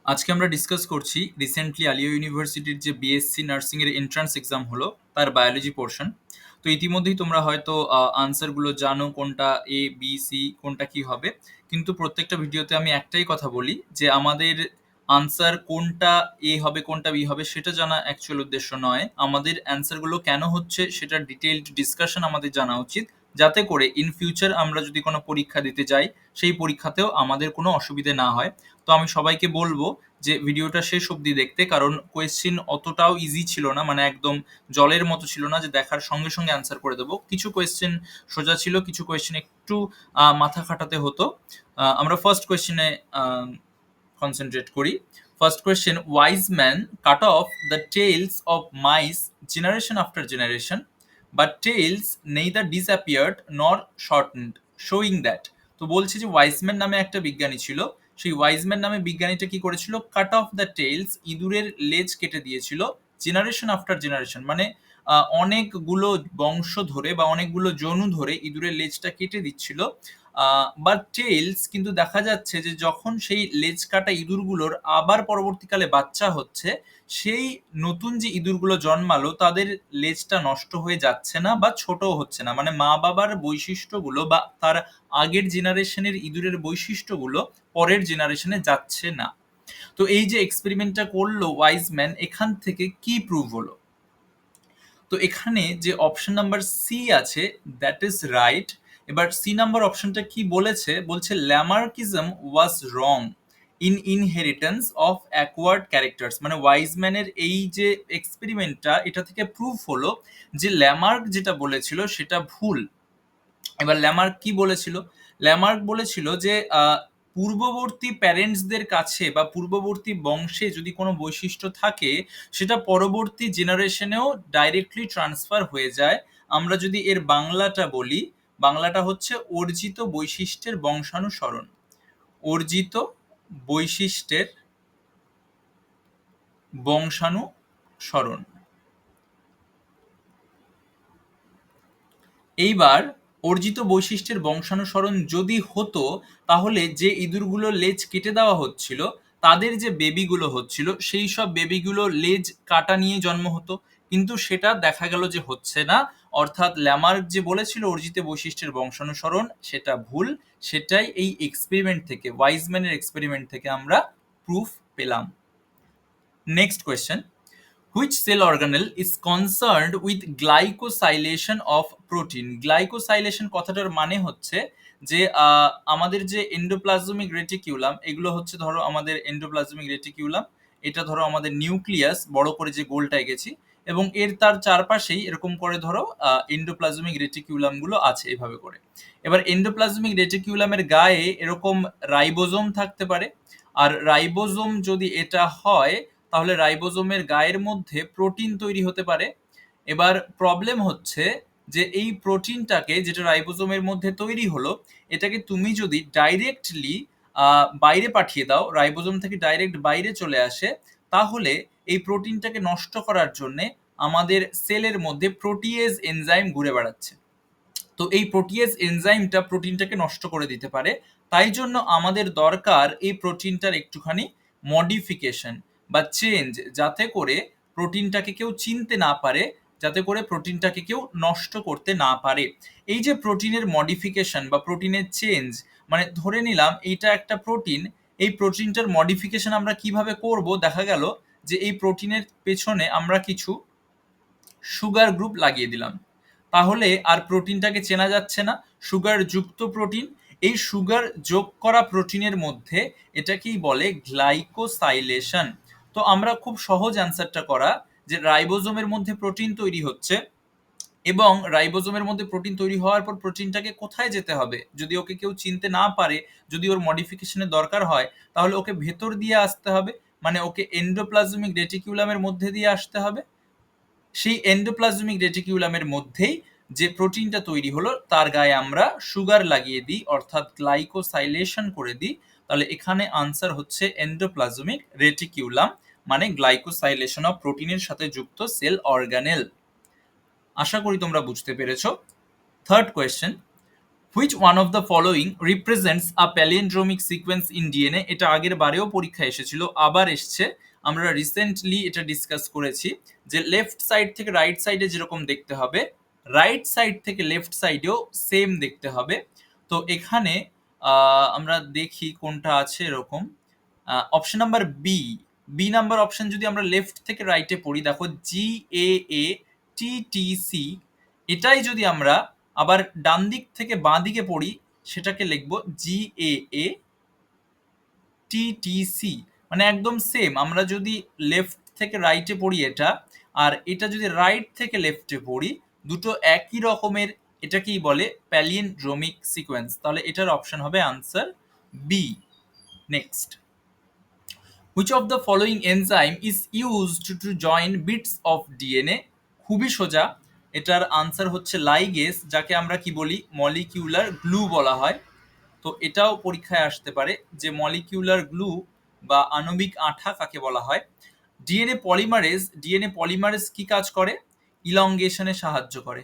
আজকে আমরা ডিসকাস করছি রিসেন্টলি আলিয়া ইউনিভার্সিটির যে বিএসসি নার্সিং এর এন্ট্রান্স এক্সাম হলো তার বায়োলজি পোর্শন। তো ইতিমধ্যেই তোমরা হয়তো আনসারগুলো জানো কোনটা এ বি সি কোনটা কি হবে, কিন্তু প্রত্যেকটা ভিডিওতে আমি একটাই কথা বলি যে আমাদের আনসার কোনটা এ হবে কোনটা বি হবে সেটা জানা অ্যাকচুয়াল উদ্দেশ্য নয়, আমাদের অ্যান্সারগুলো কেন হচ্ছে সেটা ডিটেইলড ডিসকাশন আমাদের জানা উচিত, যাতে করে ইন ফিউচার আমরা যদি কোনো পরীক্ষা দিতে যাই সেই পরীক্ষাতেও আমাদের কোনো অসুবিধে না হয়। তো আমি সবাইকে বলবো যে ভিডিওটা শেষ অবধি দেখতে, কারণ কোয়েশ্চেন অতটাও ইজি ছিল না, মানে একদম জলের মতো ছিল না যে দেখার সঙ্গে সঙ্গে অ্যান্সার করে দেবো। কিছু কোয়েশ্চেন সোজা ছিল, কিছু কোয়েশ্চেন একটু মাথা খাটাতে হতো। আমরা ফার্স্ট কোয়েশ্চেনে কনসেন্ট্রেট করি। First question, wise man cut off the tails of mice generation after generation, but tails neither disappeared nor shortened, showing that. তো বলছে যে ওয়াইজম্যান নামে একটা বিজ্ঞানী ছিল, সেই ওয়াইজম্যান নামে বিজ্ঞানীটা কি করেছিল, কাট অফ দ্য টেলস, ইঁদুরের লেজ কেটে দিয়েছিল, জেনারেশন আফটার জেনারেশন, মানে অনেকগুলো বংশ ধরে বা অনেকগুলো জনু ধরে ইঁদুরের লেজটা কেটে দিচ্ছিল। বাট টেলস, কিন্তু দেখা যাচ্ছে যে যখন সেই লেজ কাটা ইঁদুরগুলোর আবার পরবর্তীকালে বাচ্চা হচ্ছে, সেই নতুন যে ইঁদুরগুলো জন্মালো তাদের লেজটা নষ্ট হয়ে যাচ্ছে না বা ছোটও হচ্ছে না, মানে মা বাবার বৈশিষ্ট্যগুলো বা তার আগের জেনারেশনের ইঁদুরের বৈশিষ্ট্যগুলো পরের জেনারেশনে যাচ্ছে না। তো এই যে এক্সপেরিমেন্টটা করলো ওয়াইজম্যান, এখান থেকে কি প্রুভ হলো? তো এখানে যে অপশন নাম্বার সি আছে, দ্যাট ইজ রাইট। এবার সি নাম্বার অপশনটা কি বলেছে, বলছে Lamarckism was wrong in inheritance of acquired characters, মানে ওয়াইজম্যানের এই যে এক্সপেরিমেন্টটা, এটা থেকে প্রুফ হলো যে ল্যামার্ক যেটা বলেছিল সেটা ভুল। এবার ল্যামার্ক কি বলেছিল? ল্যামার্ক বলেছিল যে পূর্ববর্তী প্যারেন্টসদের কাছে বা পূর্ববর্তী বংশে যদি কোনো বৈশিষ্ট্য থাকে, সেটা পরবর্তী জেনারেশনেও ডাইরেক্টলি ট্রান্সফার হয়ে যায়। আমরা যদি এর বাংলাটা বলি, বাংলাটা হচ্ছে অর্জিত বৈশিষ্ট্যের বংশানুসরণ। অর্জিত বৈশিষ্ট্যের বংশানুসরণ। এইবার অর্জিত বৈশিষ্ট্যের বংশানুসরণ যদি হতো, তাহলে যে ইঁদুরগুলো লেজ কেটে দেওয়া হচ্ছিল তাদের যে বেবিগুলো হচ্ছিল সেই সব বেবিগুলো লেজ কাটা নিয়ে জন্ম হতো, কিন্তু সেটা দেখা গেল যে হচ্ছে না। অর্থাৎ ল্যামার্ক যে বলেছিল অর্জিত বৈশিষ্ট্যের বংশানুসরণ, সেটা ভুল। সেটাই এই এক্সপেরিমেন্ট থেকে, ওয়াইজম্যানের এক্সপেরিমেন্ট থেকে আমরা প্রুফ পেলাম। Next question, which cell organelle is concerned with glycosylation of protein? গ্লাইকোসাইলেশন কথাটার মানে হচ্ছে যে আমাদের যে এন্ডোপ্লাজমিক রেটিকিউলাম, এগুলো হচ্ছে ধরো আমাদের এন্ডোপ্লাজমিক রেটিকিউলাম, এটা ধরো আমাদের নিউক্লিয়াস, বড় করে যে গোলটা এঁকেছি, এবং এর তার চারপাশেই এরকম করে ধরো এন্ডোপ্লাজমিক রেটিকিউলাম গুলো আছে এভাবে করে। এবার এন্ডোপ্লাজমিক রেটিকিউলামের গায়ে এরকম রাইবোজোম থাকতে পারে, আর রাইবোজোম যদি এটা হয়, তাহলে রাইবোজোমের গায়ের মধ্যে প্রোটিন তৈরি হতে পারে। এবার প্রবলেম হচ্ছে যে এই প্রোটিনটাকে, যেটা রাইবোজোমের মধ্যে তৈরি হলো, এটাকে তুমি যদি ডাইরেক্টলি বাইরে পাঠিয়ে দাও, রাইবোজোম থেকে ডাইরেক্ট বাইরে চলে আসে, তাহলে এই প্রোটিনটাকে নষ্ট করার জন্য আমাদের সেলের মধ্যে প্রোটিয়েজ এনজাইম ঘুরে বেড়াচ্ছে। তো এই প্রোটিয়েজ এনজাইমটা প্রোটিনটাকে নষ্ট করে দিতে পারে। তাই জন্য আমাদের দরকার এই প্রোটিনটার একটুখানি মডিফিকেশন বা চেঞ্জ, যাতে করে প্রোটিনটাকে কেউ চিনতে না পারে, যাতে করে প্রোটিনটাকে কেউ নষ্ট করতে না পারে। এই যে প্রোটিনের মডিফিকেশন বা প্রোটিনের চেঞ্জ, মানে ধরে নিলাম এইটা একটা প্রোটিন, এই প্রোটিনটার মডিফিকেশন আমরা কিভাবে করব, দেখা গেল যে এই প্রোটিনের পেছনে আমরা কিছু সুগার গ্রুপ লাগিয়ে দিলাম, তাহলে আর প্রোটিনটাকে চেনা যাচ্ছে না, সুগার যুক্ত প্রোটিন। এই সুগার যোগ করা প্রোটিনের মধ্যে এটাকেই বলে গ্লাইকোসাইলেশন। তো আমরা খুব সহজ অ্যান্সারটা করা, যে রাইবোজোমের মধ্যে প্রোটিন তৈরি হচ্ছে, এবং রাইবোজোমের মধ্যে প্রোটিন তৈরি হওয়ার পর প্রোটিনটাকে কোথায় যেতে হবে, যদি ওকে কেউ চিনতে না পারে, যদি ওর মডিফিকেশনের দরকার হয়, তাহলে ওকে ভেতর দিয়ে আসতে হবে, মানে ওকে এন্ডোপ্লাজমিক রেটিকিউলামের মধ্যে দিয়ে আসতে হবে। সেই এন্ডোপ্লাজমিক রেটিকিউলামের মধ্যেই যে প্রোটিনটা তৈরি হলো তার গায়ে আমরা সুগার লাগিয়ে দিই, অর্থাৎ গ্লাইকোসাইলেশন করে দিই। তাহলে এখানে আনসার হচ্ছে এন্ডোপ্লাজমিক রেটিকিউলাম, মানে গ্লাইকোসাইলেশন অফ প্রোটিনের সাথে যুক্ত সেল অর্গানেল। আশা করি তোমরা বুঝতে পেরেছো। Third question, which one of the following represents a palindromic sequence in DNA? এটা আগের বারেও পরীক্ষা এসেছিল, আবার এসছে। আমরা রিসেন্টলি এটা ডিসকাস করেছি যে লেফট সাইড থেকে রাইট সাইডে যেরকম দেখতে হবে, রাইট সাইড থেকে লেফট সাইডেও সেম দেখতে হবে। তো এখানে আমরা দেখি কোনটা আছে এরকম। Option number B, B number option যদি আমরা লেফট থেকে রাইটে পড়ি, দেখো GAATTC, এটাই যদি আমরা আবার ডান দিক থেকে বাঁ দিকে পড়ি, সেটাকে লিখবো GAATTC, মানে একদম সেম। আমরা যদি লেফট থেকে রাইটে পড়ি এটা, আর এটা যদি রাইট থেকে লেফটে পড়ি, দুটো একই রকমের, এটাকেই বলে প্যালিয়েন্ড্রোমিক সিকোয়েন্স। তাহলে এটার অপশন হবে answer B. Next, which of the following enzyme is used to join bits of DNA? খুবই সোজা, এটার আনসার হচ্ছে লাইগেস, যাকে আমরা কি বলি, মলিকিউলার গ্লু বলা হয়। তো এটাও পরীক্ষায় আসতে পারে যে মলিকিউলার গ্লু বা আণবিক আঠা কাকে বলা হয়। ডিএনএ পলিমারেজ কি কাজ করে? ইলংগেশনে সাহায্য করে।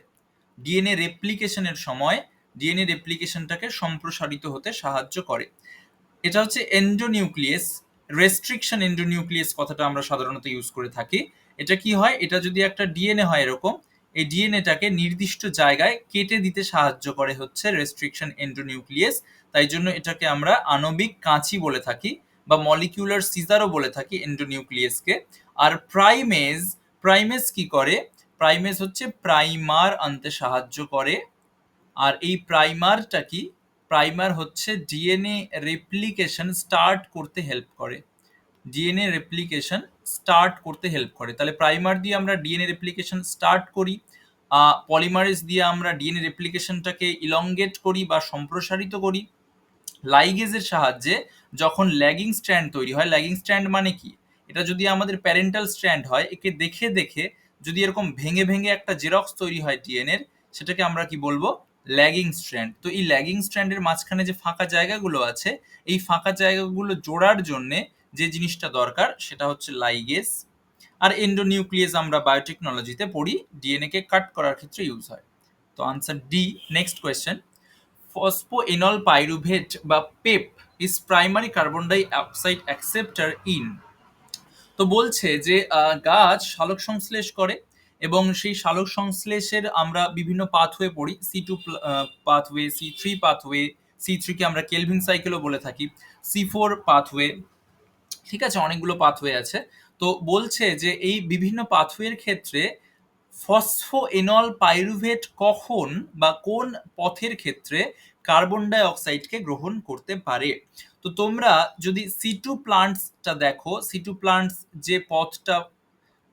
ডিএনএ রেপ্লিকেশনের সময় ডিএনএ রেপ্লিকেশনটাকে সম্প্রসারিত হতে সাহায্য করে। এটা হচ্ছে এন্ডোনিউক্লিয়াস। রেস্ট্রিকশন এন্ডোনিউক্লিয়াস কথাটা আমরা সাধারণত ইউজ করে থাকি। এটা কি হয়, এটা যদি একটা ডিএনএ হয় এরকম, এই ডিএনএটাকে নির্দিষ্ট জায়গায় কেটে দিতে সাহায্য করে হচ্ছে রেস্ট্রিকশন এন্ডোনিউক্লিয়াস। তাই জন্য এটাকে আমরা আণবিক কাঁচি বলে থাকি, বা মলিকিউলার সিজারও বলে থাকি এন্ডোনিউক্লিয়াসকে। আর প্রাইমেজ, প্রাইমেজ কি করে? প্রাইমেজ হচ্ছে প্রাইমার আনতে সাহায্য করে। আর এই প্রাইমারটা কি? প্রাইমার হচ্ছে ডিএনএ রেপ্লিকেশন স্টার্ট করতে হেল্প করে। ডিএনএ রেপ্লিকেশন স্টার্ট করতে হেল্প করে। তাহলে প্রাইমার দিয়ে আমরা ডিএনএ রেপ্লিকেশন স্টার্ট করি, পলিমারেজ দিয়ে আমরা ডিএনএ রেপ্লিকেশনটাকে ইলংগেট করি বা সম্প্রসারিত করি। লাইগেজের সাহায্যে যখন ল্যাগিং স্ট্র্যান্ড তৈরি হয়, ল্যাগিং স্ট্র্যান্ড মানে কি? এটা যদি আমাদের প্যারেন্টাল স্ট্র্যান্ড হয়, একে দেখে দেখে যদি এরকম ভেঙে ভেঙে একটা জেরক্স তৈরি হয় ডিএনএর, সেটাকে আমরা কি বলবো? Lagging strand. তো এই ল্যাগিং স্ট্র্যান্ডের মাঝখানে যে ফাঁকা জায়গাগুলো আছে, এই ফাঁকা জায়গাগুলো জোড়ার জন্যে যে জিনিসটা দরকার সেটা হচ্ছে লাইগেজ। আর এন্ডোনিউক্লিয়াস আমরা বায়োটেকনোলজিতে পড়ি, ডিএনএ কে কাট করার ক্ষেত্রে ইউজ হয়। তো answer D. Next question, phosphoenol pyruvate বা PEP is primary carbon dioxide acceptor in? তো বলছে যে গাছ সালোক সংশ্লেষ করে, এবং সেই সালোক সংশ্লেষের আমরা বিভিন্ন পাথওয়ে পড়ি, C2 pathway, C3 pathway, C3 কে আমরা কেলভিন সাইকেলও বলে থাকি, C4 পাথওয়ে, ঠিক আছে, অনেকগুলো পাথওয়ে আছে। তো বলছে যে এই বিভিন্ন পাথওয়ের ক্ষেত্রে ফসফোএনল পাইরুভেট কখন বা কোন পথের ক্ষেত্রে কার্বন ডাই অক্সাইডকে গ্রহণ করতে পারে? তো তোমরা যদি C2 প্লান্টসটা দেখো, C2 প্লান্টস যে পথটা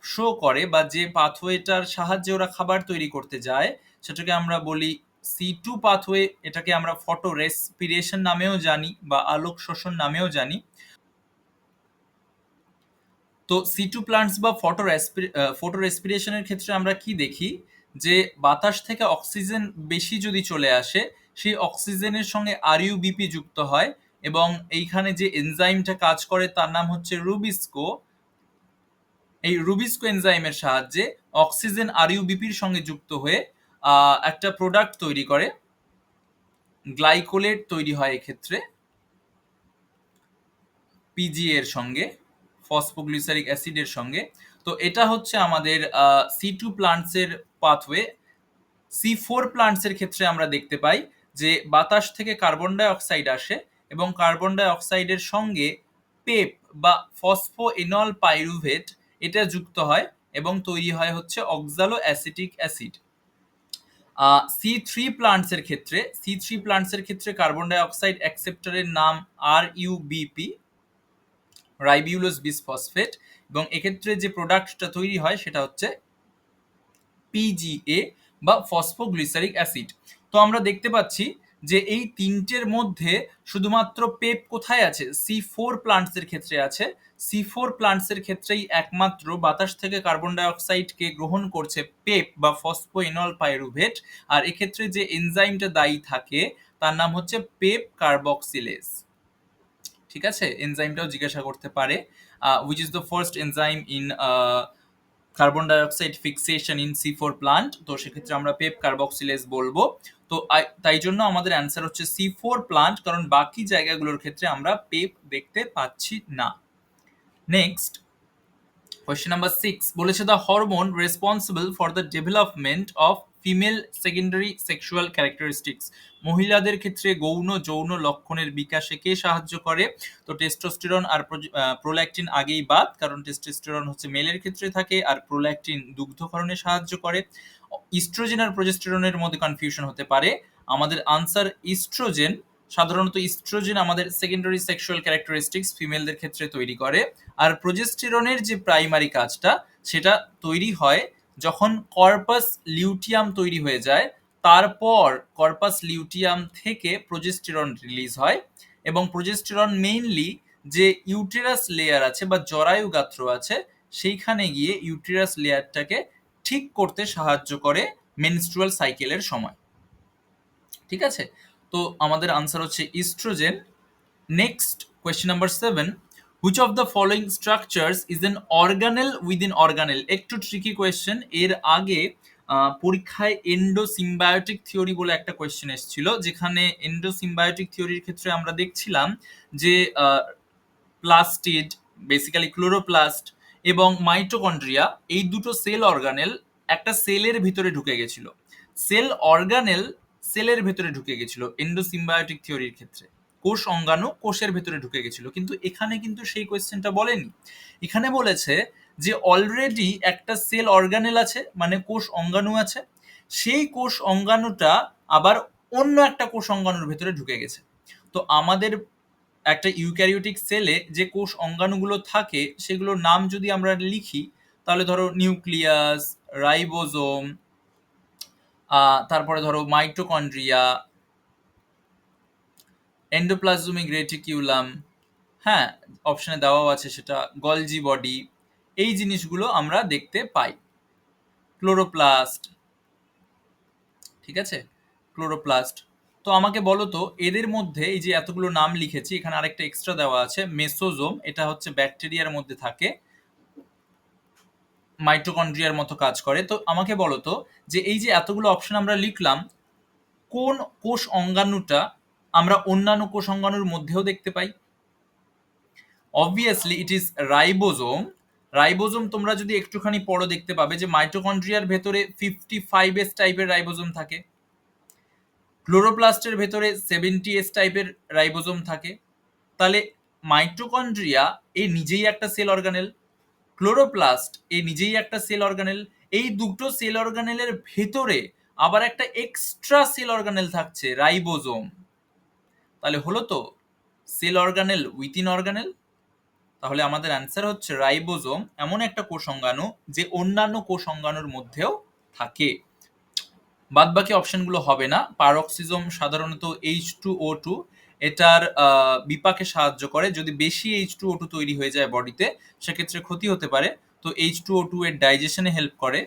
শো করে বা যে পাথওয়েটার সাহায্যে ওরা খাবার তৈরি করতে যায়, সেটাকে আমরা বলি C2 পাথওয়ে। এটাকে আমরা ফটো রেসপিরেশন নামেও জানি বা আলোক শোষণ নামেও জানি। তো C2 প্লান্টস বা ফটো রেসপিরেশনের ক্ষেত্রে আমরা কি দেখি, যে বাতাস থেকে অক্সিজেন বেশি যদি চলে আসে, সেই অক্সিজেনের সঙ্গে RUBP যুক্ত হয়, এবং এইখানে যে এনজাইমটা কাজ করে তার নাম হচ্ছে রুবিস্কো। এই রুবিস্কো এনজাইমের সাহায্যে অক্সিজেন RUBPর সঙ্গে যুক্ত হয়ে একটা প্রোডাক্ট তৈরি করে, গ্লাইকোলেট তৈরি হয় এক্ষেত্রে PGA এর সঙ্গে, ফসফোগ্লিসারিক অ্যাসিডের সঙ্গে। তো এটা হচ্ছে আমাদের C2 প্লান্টসের পাথওয়ে। C4 প্লান্টসের ক্ষেত্রে আমরা দেখতে পাই যে বাতাস থেকে কার্বন ডাই অক্সাইড আসে, এবং কার্বন ডাই অক্সাইডের সঙ্গে পেপ বা ফসফোএনল পাইরুভেট এটা যুক্ত হয়, এবং তৈরি হয় হচ্ছে অক্সালো অ্যাসিটিক অ্যাসিড। C3 প্লান্টসের ক্ষেত্রে কার্বন ডাই অক্সাইড অ্যাকসেপ্টরের নাম RUBP, রাইবিউলোজ বিসফসফেট, এবং এক্ষেত্রে যে প্রোডাক্টটা তৈরি হয় সেটা হচ্ছে PGA বা ফসফোগ্লিসারিক অ্যাসিড। তো আমরা দেখতে পাচ্ছি যে এই তিনটের মধ্যে শুধুমাত্র পেপ কোথায় আছে? C4 প্লান্টসের ক্ষেত্রে আছে। C4 প্লান্টসের ক্ষেত্রেই একমাত্র বাতাস থেকে কার্বন ডাই অক্সাইডকে গ্রহণ করছে পেপ বা ফসফোএনল পাইরুভেট। আর এক্ষেত্রে যে এনজাইমটা দায়ী থাকে তার নাম হচ্ছে পেপ কার্বক্সিলেজ। ঠিক আছে, এনজাইমটাও জিজ্ঞাসা করতে পারে, which is the first enzyme in carbon dioxide fixation in C4 plant. তো সেক্ষেত্রে আমরা পেপ কার্বক্সিলেজ বলবো। তো তাই জন্য আমাদের অ্যান্সার হচ্ছে C4 প্লান্ট, কারণ বাকি জায়গাগুলোর ক্ষেত্রে আমরা পেপ দেখতে পাচ্ছি না। নেক্সট কোয়েশ্চেন নাম্বার 6 বলেছে the hormone responsible for the development of female secondary sexual characteristics, মহিলাদের ক্ষেত্রে গৌণ যৌন লক্ষণের বিকাশে কে সাহায্য করে? তো টেস্টোস্টেরন আর প্রোল্যাকটিন আগেই বাদ, কারণ টেস্টোস্টেরন হচ্ছে মেলের ক্ষেত্রে থাকে আর প্রোল্যাকটিন দুগ্ধকরণে সাহায্য করে। ইস্ট্রোজেন আর প্রোজেস্টেরনের মধ্যে কনফিউশন হতে পারে, আমাদের আনসার ইস্ট্রোজেন। সাধারণত ইস্ট্রোজেন আমাদের সেকেন্ডারি সেক্সুয়াল ক্যারেক্টারিস্টিক্স ফিমেলদের ক্ষেত্রে তৈরি করে, আর প্রোজেস্টেরনের যে প্রাইমারি কাজটা সেটা তৈরি হয় যখন কর্পাস লিউটিয়াম তৈরি হয়ে যায়, তারপর কর্পাস লিউটিয়াম থেকে প্রোজেস্টেরন রিলিজ হয়, এবং প্রোজেস্টেরন মেইনলি যে ইউটেরাস লেয়ার আছে বা জরায়ু গাত্র আছে সেইখানে গিয়ে ইউটেরাস লেয়ারটাকে ঠিক করতে সাহায্য করে মেনস্ট্রুয়াল সাইকেলের সময়। ঠিক আছে, তো আমাদের আনসার হচ্ছে oestrogen. Next question number 7 which of the following structures is an organelle within organelle. একটু ট্রিকি কোয়েশ্চেন, এর আগে পরীক্ষায় এন্ডোসিম্বায়োটিক থিওরি বলে একটা কোয়েশ্চেন এসেছিল, যেখানে এন্ডোসিম্বায়োটিক থিওরির ক্ষেত্রে আমরা দেখছিলাম যে প্লাস্টিড, বেসিক্যালি ক্লোরোপ্লাস্ট এবং মাইটোকন্ড্রিয়া, এই দুটো সেল অর্গানেল একটা সেলের ভিতরে ঢুকে গেছিল। সেল অর্গানেল সেলের ভেতরে ঢুকে গেছিল এন্ডোসিম্বায়োটিক থিওরির ক্ষেত্রে, কোষ অঙ্গাণু কোষের ভেতরে ঢুকে গেছিল, কিন্তু এখানে কিন্তু সেই কোয়েশ্চেনটা বলেনি। এখানে বলেছে যে অলরেডি একটা সেল অর্গানেল আছে, মানে কোষ অঙ্গাণু আছে, সেই কোষ অঙ্গাণুটা আবার অন্য একটা কোষ অঙ্গাণুর ভেতরে ঢুকে গেছে। তো আমাদের একটা ইউক্যারিওটিক সেলে যে কোষ অঙ্গাণুগুলো থাকে সেগুলোর নাম যদি আমরা লিখি, তাহলে ধরো নিউক্লিয়াস, রাইবোজোম, তারপরে ধরো মাইটোকন্ড্রিয়া, এন্ডোপ্লাজমিক রেটিকিউলাম, হ্যাঁ অপশনে দেওয়াও আছে সেটা, গলজি বডি, এই জিনিসগুলো আমরা দেখতে পাই। ক্লোরোপ্লাস্ট, ঠিক আছে, ক্লোরোপ্লাস্ট। তো আমাকে বলো তো এদের মধ্যে এই যে এতগুলো নাম লিখেছি, এখানে আরেকটা এক্সট্রা দেওয়া আছে মেসোজোম, এটা হচ্ছে ব্যাকটেরিয়ার মধ্যে থাকে, মাইটোকন্ড্রিয়ার মতো কাজ করে। তো আমাকে বলো তো যে এই যে এতগুলো অপশন আমরা লিখলাম, কোন কোষ অঙ্গাণুটা আমরা অন্যান্য কোষ অঙ্গাণুর মধ্যেও দেখতে পাই? Obviously it is ribosome. Ribosome তোমরা যদি একটুখানি পড়ো দেখতে পাবে যে মাইটোকন্ড্রিয়ার ভেতরে 55S টাইপের রাইবোজোম থাকে, ক্লোরোপ্লাস্টের ভেতরে 70S টাইপের রাইবোজোম থাকে। তাহলে মাইটোকন্ড্রিয়া এ নিজেই একটা সেল অর্গানেল, ক্লোরোপ্লাস্ট এ নিজেই একটা সেল অর্গানেল, এই দুটো সেল অর্গানেলের ভেতরে আবার একটা এক্সট্রা সেল অর্গানেল থাকছে রাইবোজোম। তাহলে হলো তো সেল অর্গানেল উইথিন অর্গানেল। তাহলে আমাদের অ্যান্সার হচ্ছে রাইবোজোম এমন একটা কোষ অঙ্গাণু যে অন্যান্য কোষ অঙ্গাণুর মধ্যেও থাকে। বাদ বাকি অপশনগুলো হবে না। পারক্সিজম সাধারণত H2O2, এটার বিপাকে সাহায্য করে, যদি বেশি H2O2 তৈরি হয়ে যায় বডিতে সেক্ষেত্রে ক্ষতি হতে পারে। তো H2O2 এর ডাইজেশনে হেল্প করে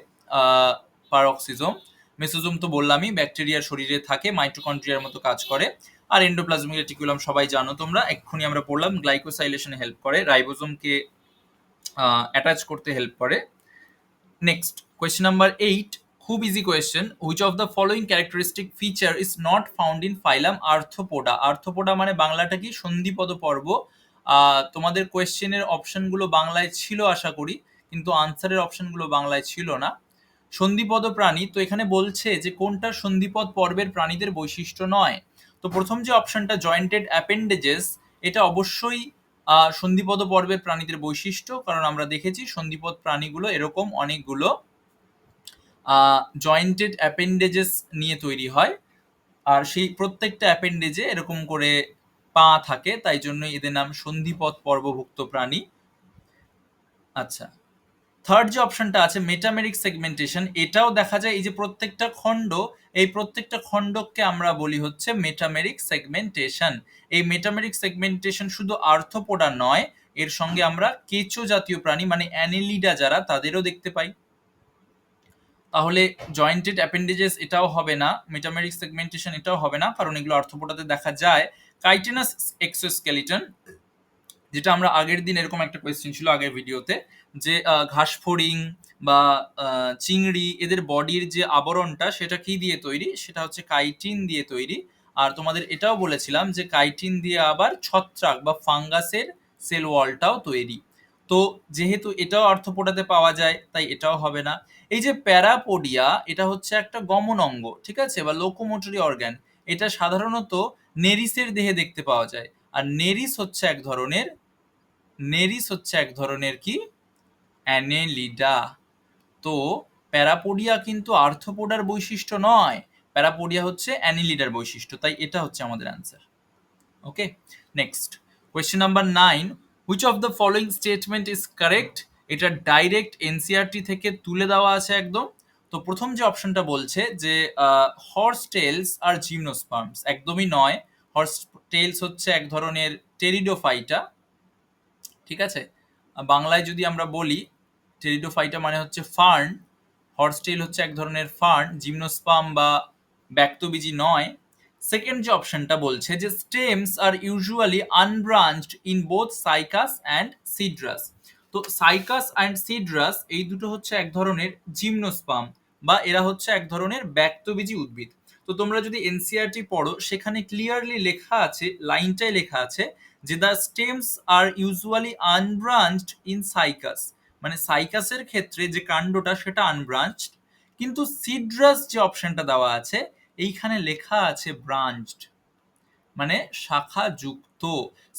পারক্সিজম। মেসোজোম তো বললামই ব্যাকটেরিয়ার শরীরে থাকে, মাইটোকন্ড্রিয়ার মতো কাজ করে। আর এন্ডোপ্লাজমিক রেটিকুলাম সবাই জানো তোমরা, এক্ষুনি আমরা পড়লাম গ্লাইকোসাইলেশনে হেল্প করে, রাইবোজোমকে অ্যাটাচ করতে হেল্প করে। নেক্সট কোয়েশ্চেন নাম্বার 8, খুব easy question, which of the following characteristic feature is not found in phylum Arthropoda. Arthropoda মানে বাংলাটা কি? সন্ধিপদ পর্ব। তোমাদের কোয়েশ্চেনের অপশনগুলো বাংলায় ছিল আশা করি, কিন্তু আনসারের অপশনগুলো বাংলায় ছিল না। সন্ধিপদ প্রাণী, তো এখানে বলছে যে কোনটা সন্ধিপদ পর্বের প্রাণীদের বৈশিষ্ট্য নয়। তো প্রথম যে অপশনটা জয়েন্টেড অ্যাপেন্ডেজেস, এটা অবশ্যই সন্ধিপদ পর্বের প্রাণীদের বৈশিষ্ট্য, কারণ আমরা দেখেছি সন্ধিপদ প্রাণীগুলো এরকম অনেকগুলো জয়েন্টেড অ্যাপেন্ডেজেস নিয়ে তৈরি হয়, আর সেই প্রত্যেকটা অ্যাপেন্ডেজে এরকম করে পা থাকে, তাই জন্য এদের নাম সন্ধিপদ পর্বভুক্ত প্রাণী। আচ্ছা, থার্ড যে অপশনটা আছে মেটামেরিক সেগমেন্টেশন, এটাও দেখা যায় এই যে প্রত্যেকটা খণ্ড, এই প্রত্যেকটা খণ্ডকে আমরা বলি হচ্ছে মেটামেরিক সেগমেন্টেশন। এই মেটামেরিক সেগমেন্টেশন শুধু আর্থ্রোপোডা নয়, এর সঙ্গে আমরা কেঁচো জাতীয় প্রাণী মানে অ্যানেলিডা যারা, তাদেরও দেখতে পাই। তাহলে জয়েন্টেড অ্যাপেন্ডেজেস এটাও হবে না, মেটামেরিক সেগমেন্টেশন এটাও হবে না, কারণ এগুলো আর্থ্রোপোডাতে দেখা যায়। কাইটিনাস এক্সোস্কেলিটন, যেটা আমরা আগের দিন এরকম একটা কোয়েশ্চেন ছিল আগের ভিডিওতে, যে ঘাস ফড়িং বা চিংড়ি, এদের বডির যে আবরণটা সেটা কি দিয়ে তৈরি, সেটা হচ্ছে কাইটিন দিয়ে তৈরি। আর তোমাদের এটাও বলেছিলাম যে কাইটিন দিয়ে আবার ছত্রাক বা ফাঙ্গাসের সেল ওয়ালটাও তৈরি। তো যেহেতু এটাও আর্থ্রোপোডাতে পাওয়া যায় তাই এটাও হবে না। এই যে প্যারাপোডিয়া, এটা হচ্ছে একটা গমন অঙ্গ, ঠিক আছে, বা লোকোমোটরি অর্গান। এটা সাধারণত নেরিসের দেহে দেখতে পাওয়া যায়। আর নেরিস হচ্ছে এক ধরনের কি, অ্যানেলিডা। তো প্যারাপোডিয়া কিন্তু আর্থ্রোপোডার বৈশিষ্ট্য নয়, প্যারাপোডিয়া হচ্ছে অ্যানিলিডার বৈশিষ্ট্য, তাই এটা হচ্ছে আমাদের answer. Okay, next question number 9, which of the following statement is correct. এটা ডাইরেক্ট এনসিআরটি থেকে তুলে দেওয়া আছে একদম। তো প্রথম যে অপশনটা বলছে যে হর্স টেলস আর জিমনোস্পার্মস, একদমই নয়। হর্স টেলস হচ্ছে এক ধরনের টেরিডোফাইটা, ঠিক আছে। বাংলায় যদি আমরা বলি, টেরিডোফাইটা মানে হচ্ছে ফার্ন, হর্সটেল হচ্ছে এক ধরনের ফার্ন, জিমনোস্পার্ম বা ব্যাক্তবীজী নয়। সেকেন্ড যে অপশনটা বলছে যে stems are usually unbranched in both Cycas and Cedrus. তো সাইকাস অ্যান্ড সিড্রাস এই দুটো হচ্ছে এক ধরনের জিমনোস্পার্ম, বা এরা হচ্ছে এক ধরনের ব্যাক্তবীজী উদ্ভিদ। তো তোমরা যদি এনসিআরটি পড়ো সেখানে ক্লিয়ারলি লেখা আছে, লাইনটাই লেখা আছে যে the stems are usually unbranched in Cycas, মানে সাইকাসের ক্ষেত্রে যে কাণ্ডটা সেটা আনব্রাঞ্চড, কিন্তু সিড্রাস যে অপশনটা দেওয়া আছে এইখানে লেখা আছে ব্রাঞ্চড, মানে শাখা যুক্ত।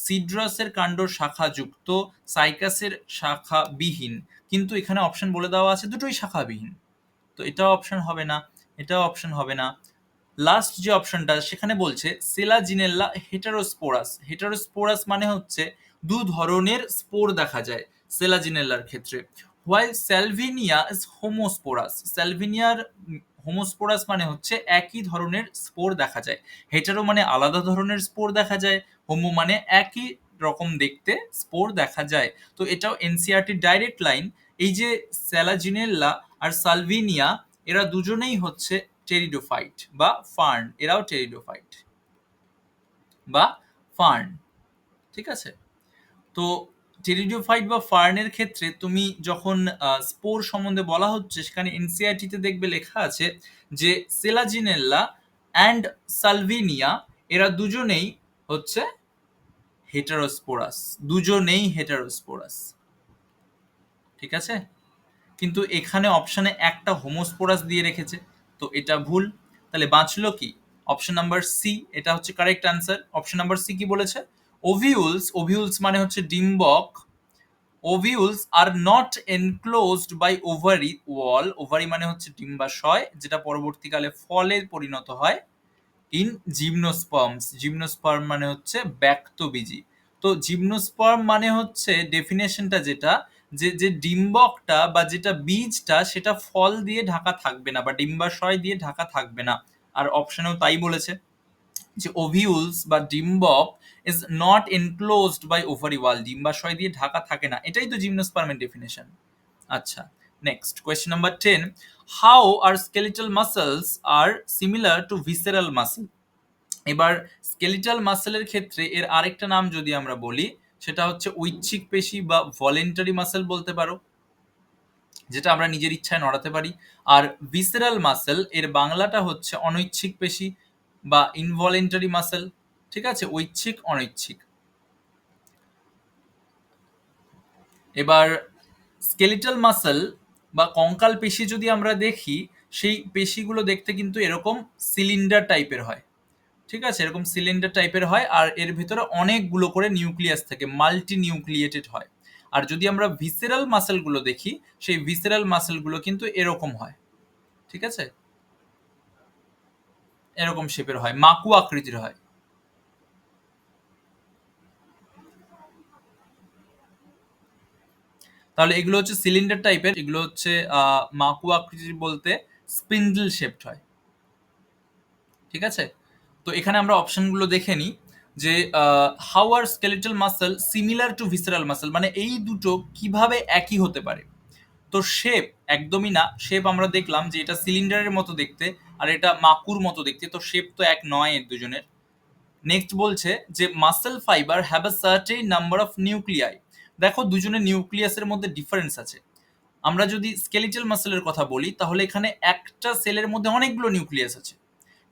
সিড্রাসের কাণ্ড শাখা যুক্ত, সাইকাসের শাখা বিহীন, কিন্তু এখানে অপশন বলে দেওয়া আছে দুটোই শাখাবিহীন। তো এটাও অপশন হবে না, এটাও অপশন হবে না। লাস্ট যে অপশনটা সেখানে বলছে সেলাজিনেল্লা হেটারোস্পোরাস। হেটারোস্পোরাস মানে হচ্ছে দু ধরনের স্পোর দেখা যায় সেলাজিনেল্লার ক্ষেত্রে, while Salvinia is homosporous. স্যালভিনিয়ার homosporous মানে হচ্ছে একই ধরনের স্পোর দেখা যায়। হেটারো মানে আলাদা ধরনের স্পোর দেখা যায়, হোমো মানে একই রকম দেখতে স্পোর দেখা যায়। তো এটাও এনসিআরটির ডাইরেক্ট লাইন। এই যে স্যালাজিনেল্লা আর সালভিনিয়া, এরা দুজনেই হচ্ছে টেরিডোফাইট বা ফার্ন, এরাও টেরিডোফাইট বা ফার্ন, ঠিক আছে। তো টেরিডোফাইট বা ফার্নের ক্ষেত্রে তুমি যখন স্পোর সম্বন্ধে বলা হচ্ছে সেখানে এনসিআরটিতে দেখবে লেখা আছে যে সেলাজিনেল্লা অ্যান্ড সালভিনিয়া এরা দুজনেই হচ্ছে হেটারোস্পোরাস, দুজনেই হেটারোস্পোরাস, ঠিক আছে। কিন্তু এখানে অপশানে একটা হোমোস্পোরাস দিয়ে রেখেছে, তো এটা ভুল। তাহলে বাঁচলো কি, অপশন নাম্বার সি, এটা হচ্ছে correct answer. Option number C কি বলেছে, ওভিউলস, ওভিউলস মানে হচ্ছে ডিম্বক, ovules are not enclosed by ovary wall, ovary মানে হচ্ছে ডিম্বাশয় যেটা পরবর্তীকালে ফলে পরিণত হয়, ইন জিমনোস্পার্মস, জিমনোস্পার্ম মানে হচ্ছে ব্যাক্তবীজী। তো জিমনোস্পার্ম মানে হচ্ছে ডেফিনেশনটা যেটা, যে যে ডিম্বকটা বা যেটা বীজটা সেটা ফল দিয়ে ঢাকা থাকবে না বা ডিম্বাশয় দিয়ে ঢাকা থাকবে না। আর অপশনেও তাই বলেছে যে ওভিউলস বা ডিম্বক is not enclosed by ovary wall, ডিম্বাশয় দিয়ে ঢাকা থাকে না, এটাই তো জিমনোস্পার্মের ডেফিনেশন। আচ্ছা, next question number 10, how are skeletal muscles are similar to visceral muscle. এবার স্কেলিটাল মাসেলের ক্ষেত্রে এর আরেকটা নাম যদি আমরা বলি সেটা হচ্ছে ঐচ্ছিক পেশি বা ভলেন্টারি মাসেল বলতে পারো, যেটা আমরা নিজের ইচ্ছায় নড়াতে পারি। আর ভিসেরাল মাসেল এর বাংলাটা হচ্ছে অনৈচ্ছিক পেশি বা ইনভলেন্টারি মাসেল, ঠিক আছে, ঐচ্ছিক অনৈচ্ছিক। এবার স্কেলিটাল মাসেল বা কঙ্কাল পেশি যদি আমরা দেখি, সেই পেশিগুলো দেখতে কিন্তু এরকম সিলিন্ডার টাইপের হয়, ঠিক আছে, এরকম সিলিন্ডার টাইপের হয় আর এর ভিতরে অনেকগুলো করে নিউক্লিয়াস থাকে, মাল্টি নিউক্লিয়েটেড হয়। আর যদি আমরা ভিসেরাল মাসেলগুলো দেখি, সেই ভিসেরাল মাসেলগুলো কিন্তু এরকম হয়, ঠিক আছে, এরকম শেপের হয়, মাকু আকৃতির হয়। তাহলে এগুলো হচ্ছে সিলিন্ডার টাইপের, এগুলো হচ্ছে মাকু আকৃতির বলতে স্পিন্ডল শেপড হয়, ঠিক আছে। তো এখানে আমরা অপশনগুলো দেখে নিই যে how are skeletal muscle similar to visceral muscle, মানে এই দুটো কিভাবে একই হতে পারে। তো শেপ একদমই না, শেপ আমরা দেখলাম যে এটা সিলিন্ডারের মতো দেখতে আর এটা মাকুর মতো দেখতে, তো শেপ তো এক নয় এর দুজনের। নেক্সট বলছে যে muscle fibre have a certain number of nuclei. দেখো দুজনের নিউক্লিয়াসের মধ্যে ডিফারেন্স আছে, আমরা যদি স্কেলিটাল মাসেলের কথা বলি তাহলে এখানে একটা সেলের মধ্যে অনেকগুলো নিউক্লিয়াস আছে,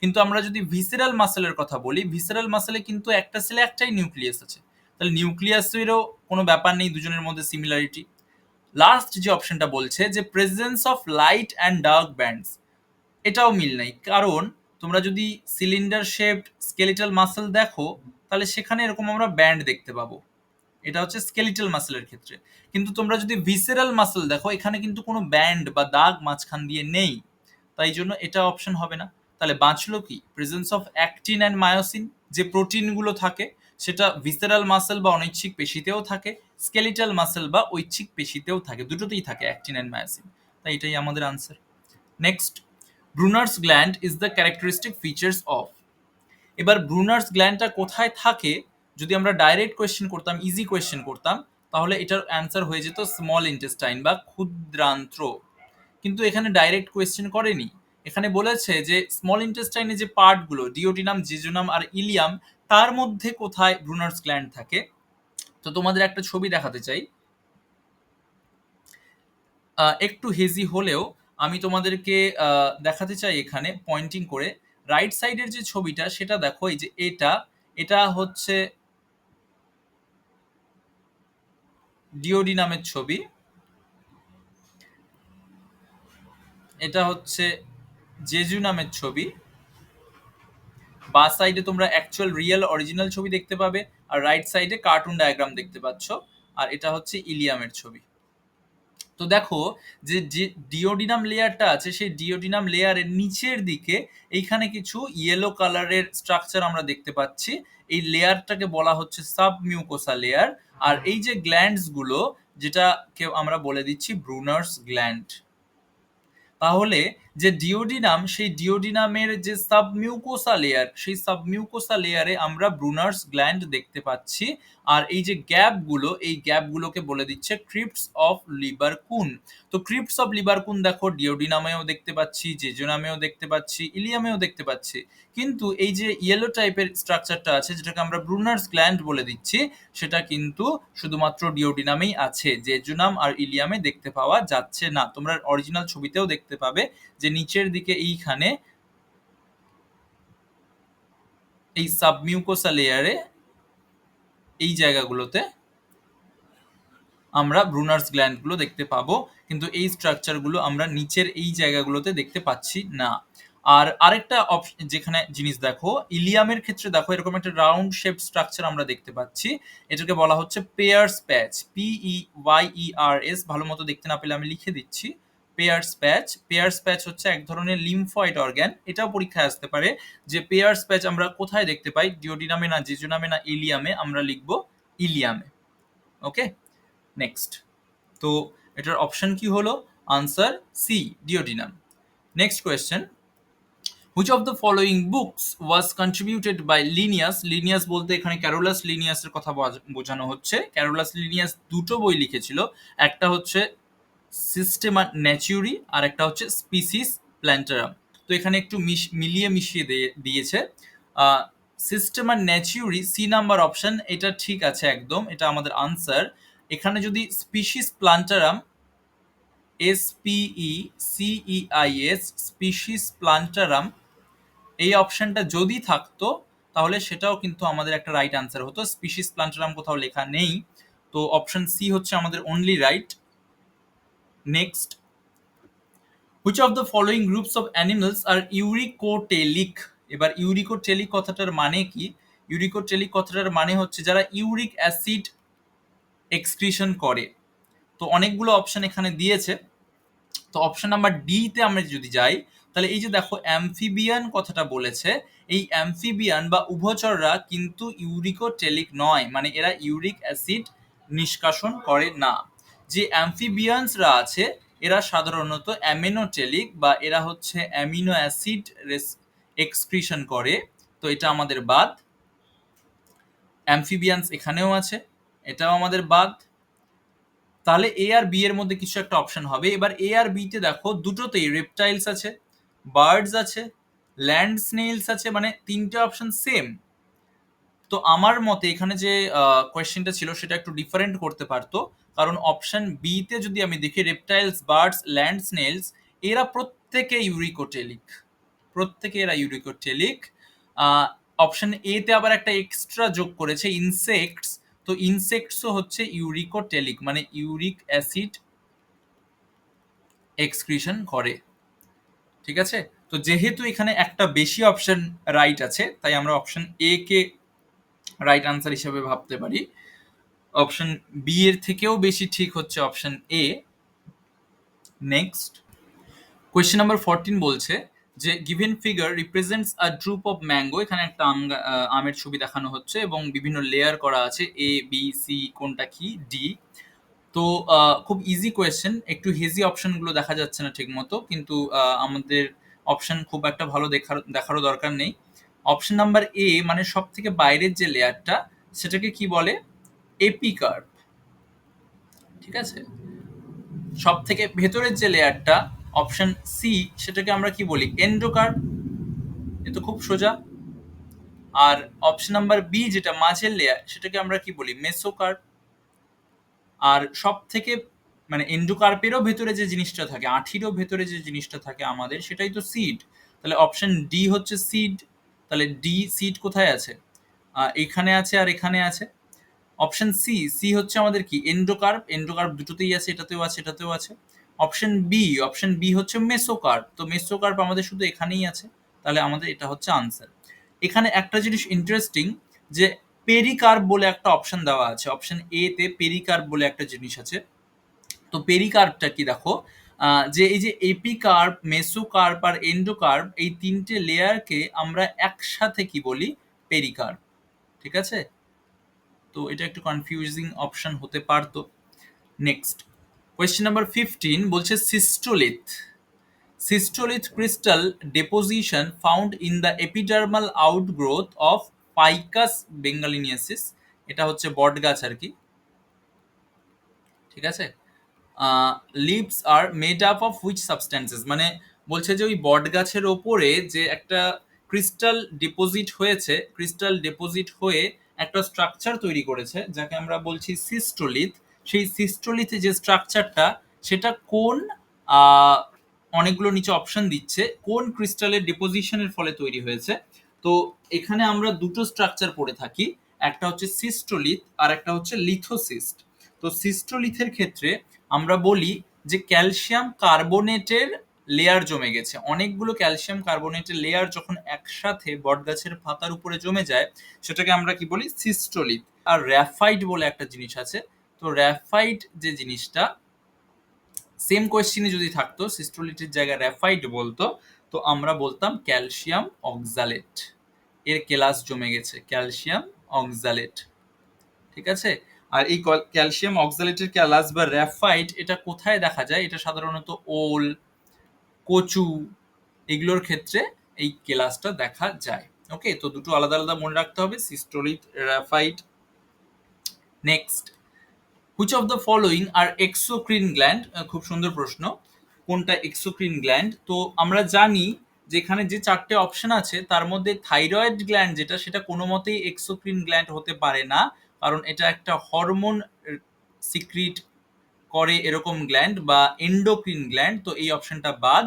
কিন্তু আমরা যদি ভিসেরাল মাসেলের কথা বলি, ভিসেরাল মাসেলে কিন্তু একটা সেলে একটাই নিউক্লিয়াস আছে, তাহলে নিউক্লিয়াসেরও কোনো ব্যাপার নেই দুজনের মধ্যে সিমিলারিটি। লাস্ট যে অপশনটা বলছে যে presence of light and dark bands, এটাও মিল নাই, কারণ তোমরা যদি সিলিন্ডার শেপড স্কেলিটাল মাসেল দেখো তাহলে সেখানে এরকম আমরা ব্যান্ড দেখতে পাবো, এটা হচ্ছে স্কেলিটাল মাসেলের ক্ষেত্রে। কিন্তু তোমরা যদি ভিসেরাল মাসেল দেখো এখানে কিন্তু কোনো ব্যান্ড বা দাগ মাঝখান দিয়ে নেই, তাই জন্য এটা অপশন হবে না। তাহলে বাঁচলো কি presence of actin and myosin, যে প্রোটিনগুলো থাকে সেটা ভিসেরাল মাসেল বা অনৈচ্ছিক পেশিতেও থাকে, স্কেলিটাল মাসেল বা ঐচ্ছিক পেশিতেও থাকে, দুটোতেই থাকে অ্যাক্টিন অ্যান্ড মায়োসিন। তাই এটাই আমাদের answer. Next, Brunner's gland is the characteristic features of. এবার ব্রুনার্স গ্ল্যান্ডটা কোথায় থাকে, যদি আমরা ডাইরেক্ট কোয়েশ্চেন করতাম, ইজি কোয়েশ্চেন করতাম, তাহলে এটার অ্যান্সার হয়ে যেত স্মল ইন্টেস্টাইন বা ক্ষুদ্রান্ত্র। কিন্তু এখানে ডাইরেক্ট কোয়েশ্চেন করেনি, এখানে বলেছে যে স্মল ইন্টেস্টাইনে যে পার্টগুলো ডিওডিনাম, জেজুনাম আর ইলিয়াম, তার মধ্যে কোথায় ব্রুনার্স গ্ল্যান্ড থাকে। তো তোমাদের একটা ছবি দেখাতে চাই, একটু হেজি হলেও আমি তোমাদেরকে দেখাতে চাই এখানে পয়েন্টিং করে। রাইট সাইডের যে ছবিটা সেটা দেখো, এই যে এটা, এটা হচ্ছে ডিওডিনামের ছবি, এটা হচ্ছে জেজুনামের ছবি। বা সাইডে তোমরা অ্যাকচুয়াল রিয়েল অরিজিনাল ছবি দেখতে পাবে, আর রাইট সাইডে কার্টুন ডায়াগ্রাম দেখতে পাচ্ছ, আর এটা হচ্ছে ইলিয়ামের ছবি। তো দেখো যে যে ডিওডিনাম লেয়ারটা আছে সেই ডিওডিনাম লেয়ারের নিচের দিকে এইখানে কিছু ইয়েলো কালারের স্ট্রাকচার আমরা দেখতে পাচ্ছি, এই লেয়ারটাকে বলা হচ্ছে সাবমিউকোসা লেয়ার। আর এই যে গ্ল্যান্ডস গুলো, যেটাকে আমরা বলে দিচ্ছি ব্রুনার্স গ্ল্যান্ড। তাহলে যে ডিওডিনাম, সেই ডিওডিনামের যে সাবমিউকোসা লেয়ার, সেই সাবমিউকোসা লেয়ারে আমরা ব্রুনার্স গ্ল্যান্ড দেখতে পাচ্ছি। আর এই যে গ্যাপগুলো, এই গ্যাপগুলোকে বলে দিচ্ছে ক্রিপ্টস অফ লিবারকুন। তো ক্রিপ্টস অফ লিবারকুন দেখো ডিওডিনামেও দেখতে পাচ্ছি, জেজুনামেও দেখতে পাচ্ছি, ইলিয়ামেও দেখতে পাচ্ছি, কিন্তু এই যে ইয়েলো টাইপের স্ট্রাকচারটা আছে যেটাকে আমরা ব্রুনার্স গ্ল্যান্ড বলে দিচ্ছি, সেটা কিন্তু শুধুমাত্র ডিওডিনামেই আছে, জেজুনাম আর ইলিয়ামে দেখতে পাওয়া যাচ্ছে না। তোমরা অরিজিনাল ছবিতেও দেখতে পাবে যে নিচের দিকে এইখানে এই সাবমিউকোসা লেয়ারে এই জায়গাগুলোতে আমরা ব্রুনার্স গ্ল্যান্ডগুলো দেখতে পাবো, কিন্তু এই স্ট্রাকচারগুলো আমরা নিচের এই জায়গাগুলোতে দেখতে পাচ্ছি না। আর আরেকটা যেখানে জিনিস দেখো, ইলিয়ামের ক্ষেত্রে দেখো এরকম একটা রাউন্ড শেপ স্ট্রাকচার আমরা দেখতে পাচ্ছি, এটাকে বলা হচ্ছে পেয়ার্স প্যাচ, PEYERS। ভালো মতো দেখতে না পেলে আমি লিখে দিচ্ছি, পেয়ার্স প্যাচ। পেয়ার্স প্যাচ হচ্ছে এক ধরনের লিম্ফয়েড অর্গ্যান, এটাও পরীক্ষায় আসতে পারে যে পেয়ার্স প্যাচ আমরা কোথায় দেখতে পাই, ডিওডিনামে না জেজুনামে না ইলিয়ামে, আমরা লিখবো ইলিয়ামে। ওকে, নেক্সট। তো এটার অপশন কি হলো, answer C, duodenum. Next question, which of the following books was contributed by Linnaeus. Linnaeus বলতে এখানে ক্যারোলাস লিনিয়াসের কথা বোঝানো হচ্ছে। ক্যারোলাস লিনিয়াস দুটো বই লিখেছিল, একটা হচ্ছে সিস্টেমা ন্যাচুরি আর একটা হচ্ছে স্পিসিস প্ল্যান্টারাম। তো এখানে একটু মিলিয়ে মিশিয়ে দিয়েছে। Systema Naturae, C number option, এটা ঠিক আছে একদম, এটা আমাদের আনসার। এখানে যদি Species Plantarum, SPECEIS, Species Plantarum, এই অপশনটা যদি থাকতো তাহলে সেটাও কিন্তু আমাদের একটা রাইট আনসার হতো। স্পিসিস প্ল্যান্টারাম কোথাও লেখা নেই, তো অপশন সি হচ্ছে আমাদের only right. Next, which of the following groups of animals are uricotelic. এবার ইউরিকোটেলিক কথাটার মানে কি, ইউরিকোটেলিক কথাটার মানে হচ্ছে যারা ইউরিক অ্যাসিড এক্সক্রিশন করে। তো অনেকগুলো অপশন এখানে দিয়েছে, তো অপশন নাম্বার ডি তে আমরা যদি যাই তাহলে এই যে দেখো অ্যামফিবিয়ান কথাটা বলেছে, এই অ্যামফিবিয়ান বা উভচররা কিন্তু ইউরিকোটেলিক নয়, মানে এরা ইউরিক অ্যাসিড নিষ্কাশন করে না। যে অ্যামফিবিয়ানসরা আছে এরা সাধারণত অ্যামিনোটেলিক বা এরা হচ্ছে অ্যামিনো অ্যাসিড এক্সক্রিশন করে, তো এটা আমাদের বাদ। অ্যামফিবিয়ানস এখানেও আছে, এটাও আমাদের বাদ। তাহলে এ আর বি এর মধ্যে কিছু একটা অপশন হবে। এবার এ আর বি তে দেখো দুটোতেই রেপটাইলস আছে, বার্ডস আছে, ল্যান্ড স্নেইলস আছে, মানে তিনটে অপশন সেম। তো আমার মতে এখানে যে কোয়েশ্চেনটা ছিল সেটা একটু ডিফারেন্ট করতে পারতো, কারণ অপশন বি তে যদি আমি দেখি রেপটাইলস, বার্ডস, ল্যান্ড স্নেলস, এরা প্রত্যেকে ইউরিকোটেলিক, প্রত্যেকে এরা ইউরিকোটেলিক। অপশন এ তে আবার একটা এক্সট্রা যোগ করেছে ইনসেক্টস, তো ইনসেক্টসও হচ্ছে ইউরিকোটেলিক, মানে ইউরিক অ্যাসিড এক্সক্রিশন করে। ঠিক আছে, তো যেহেতু এখানে একটা বেশি অপশন রাইট আছে, তাই আমরা option A K right answer হিসেবে ভাবতে পারি। অপশন বি এর থেকেও বেশি ঠিক হচ্ছে option A. Next question number 14 বলছে যে given figure represents a ড্রুপ of mango, এখানে একটা আমের ছবি দেখানো হচ্ছে এবং বিভিন্ন লেয়ার করা আছে, এ বি সি কোনটা কি ডি। তো খুব ইজি কোয়েশ্চেন, একটু হেজি অপশনগুলো দেখা যাচ্ছে না ঠিক মতো, কিন্তু আমাদের অপশন খুব একটা ভালো দেখারও দরকার নেই। অপশন নাম্বার এ মানে সব থেকে বাইরের যে লেয়ারটা সেটাকে কি বলে, এপিকার্প। ঠিক আছে, সব থেকে ভেতরের যে লেয়ারটা অপশন সি সেটাকে আমরা কি বলি, এন্ডোকার্প। এ তো খুব সোজা। আর অপশন নাম্বার বি যেটা মাঝের লেয়ার সেটাকে আমরা কি বলি, মেসোকার্প। আর সব থেকে মানে এন্ডোকার্পেরও ভেতরে যে জিনিসটা থাকে, আঠিরও ভেতরে যে জিনিসটা থাকে আমাদের, সেটাই তো সিড। তাহলে অপশন ডি হচ্ছে সিড। তাহলে ডি সিড কোথায় আছে, এখানে আছে আর এখানে আছে। অপশন সি, সি হচ্ছে আমাদের কি, এন্ডোকার্প, এন্ডোকার্প দুটোতেই আছে, এটাতেও আছে এটাতেও আছে। অপশন বি হচ্ছে মেসোকার্প, তো মেসোকার্প আমাদের শুধু এখানেই আছে, তাহলে আমাদের এটা হচ্ছে আনসার। এখানে একটা জিনিস ইন্টারেস্টিং, যে পেরিকার্প বলে একটা অপশন দেওয়া আছে, অপশন এ তে পেরিকার্প বলে একটা জিনিস আছে। তো পেরিকার্পটা কি দেখো, যে এই যে এপিকার্প, মেসোকার্প আর এন্ডোকার্প, এই তিনটে লেয়ারকে আমরা একসাথে কি বলি, পেরিকার্প। ঠিক আছে, তো এটা একটু কনফিউজিং অপশন হতে পারতো। নেক্সট কোয়েশ্চেন নাম্বার 15 বলছে cystolith, cystolith crystal deposition found in the epidermal outgrowth of Ficus benghalensis, এটা হচ্ছে বট গাছ আর কি। ঠিক আছে, leaves are made up of which substances, মানে বলছে যে ওই বট গাছের ওপরে যে একটা ক্রিস্টাল ডিপোজিট হয়েছে, ক্রিস্টাল ডিপোজিট হয়ে একটা স্ট্রাকচার তৈরি করেছে যাকে আমরা বলছি সিস্টোলিথ। সেই সিস্টোলিথে যে স্ট্রাকচারটা সেটা কোন, আহ, অনেকগুলো নিচে অপশন দিচ্ছে কোন ক্রিস্টালের ডিপোজিশনের ফলে তৈরি হয়েছে। তো এখানে আমরা দুটো স্ট্রাকচার পড়ে থাকি, একটা হচ্ছে সিস্টোলিথ আর একটা হচ্ছে লিথোসিস্ট। তো সিস্টোলিথের ক্ষেত্রে আমরা বলি যে ক্যালসিয়াম কার্বনেটের লেয়ার জমে গেছে, অনেকগুলো ক্যালসিয়াম কার্বনেটের লেয়ার যখন একসাথে বটগাছের পাতার উপরে জমে যায় সেটাকে আমরা কি বলি, সিস্টোলিথ। আর র্যাফাইট বলে একটা জিনিস আছে, তো র্যাফাইট যে জিনিসটা, সেম কোয়েশ্চেনে যদি থাকতো সিস্টোলিথের জায়গায় র্যাফাইট বলতো, তো আমরা বলতাম ক্যালসিয়াম অক্সালেট, এর কেলাস জমে গেছে, ক্যালসিয়াম অক্সালেট। ঠিক আছে, আর এই ক্যালসিয়াম অক্সালেটের ক্যালাস বা র্যাফাইট এটা কোথায় দেখা যায়, এটা সাধারণত ওল, কচু এগুলোর ক্ষেত্রে এই কেলাসটা দেখা যায়। ওকে, তো দুটো আলাদা আলাদা মনে রাখতে হবে, cystolith, raphide. Next, which of the following are exocrine gland, খুব সুন্দর প্রশ্ন, কোনটা এক্সোক্রিন গ্ল্যান্ড। তো আমরা জানি যেখানে যে চারটে অপশন আছে তার মধ্যে থাইরয়েড গ্ল্যান্ড যেটা, সেটা কোনো মতেই এক্সোক্রিন গ্ল্যান্ড হতে পারে না, কারণ এটা একটা হরমোন সিক্রিট করে এরকম গ্ল্যান্ড বা এন্ডোক্রিন গ্ল্যান্ড, তো এই অপশনটা বাদ।